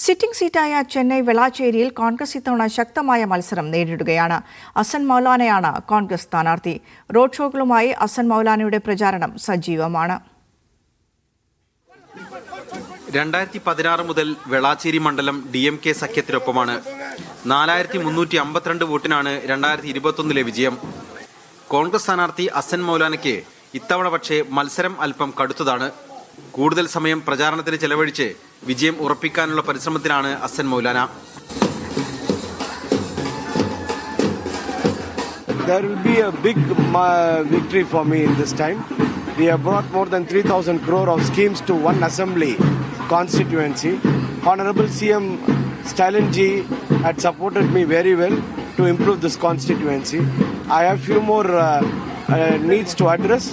Sitting സീറ്റായ Chennai വെളാച്ചേരിയിൽ Congress ഇത്തവണ ശക്തമായ മത്സരം നേരിടുകയാണ്. അസൻ മൗലാനയാണ് കോൺഗ്രസ് സ്ഥാനാർത്ഥി. റോഡ് ഷോകളുമായി അസൻ മൗലാനയുടെ പ്രചാരണം സജീവമാണ്. 2016 മുതൽ വെളാച്ചേരി മണ്ഡലം DMK സഖ്യത്തിനൊപ്പമാണ്. 4352 വോട്ടിനാണ് 2021 വിജയം. കോൺഗ്രസ് സ്ഥാനാർത്ഥി അസൻ മൗലാനയ്ക്ക് ഇത്തവണ പക്ഷേ മത്സരം അല്പം കടുത്തതാണ്. കൂടുതൽ സമയം പ്രചാരണത്തിന് ചെലവഴിച്ച് വിജയം ഉറപ്പിക്കാനുള്ള പരിശ്രമത്തിലാണ് Asan Maulana. There will be a big victory for me in this time. We have brought more than 3,000 crore of schemes to one assembly constituency. Honorable CM Stalin ji had supported me very well to improve this constituency. I have few more needs to address.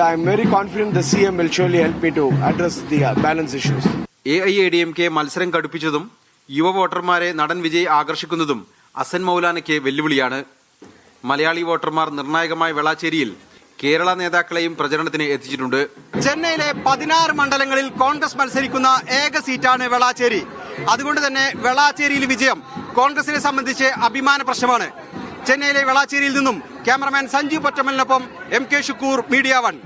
I am very confident the CM will surely help me to address the balance issues. AIADMK മത്സരം കടുപ്പിച്ചതും യുവ വോട്ടർമാരെ നടൻ വിജയ് ആകർഷിക്കുന്നതും അസൻ മൗലാനയ്ക്ക് വെല്ലുവിളിയാണ്. മലയാളി വോട്ടർമാർ നിർണായകമായ വെളാച്ചേരിയിൽ കേരള നേതാക്കളെയും പ്രചരണത്തിന് എത്തിച്ചിട്ടുണ്ട്. ചെന്നൈയിലെ 16 മണ്ഡലങ്ങളിൽ കോൺഗ്രസ് മത്സരിക്കുന്ന ഏക സീറ്റാണ് വെളാച്ചേരി. അതുകൊണ്ട് തന്നെ വെളാച്ചേരിയിൽ വിജയം കോൺഗ്രസിനെ സംബന്ധിച്ച് അഭിമാന പ്രശ്നമാണ്. ചെന്നൈയിലെ വെളാച്ചേരിയിൽ നിന്നും ക്യാമറമാൻ സഞ്ജീവ് പൊറ്റമ്മലിനൊപ്പം MK ഷുക്കൂർ, മീഡിയ 1.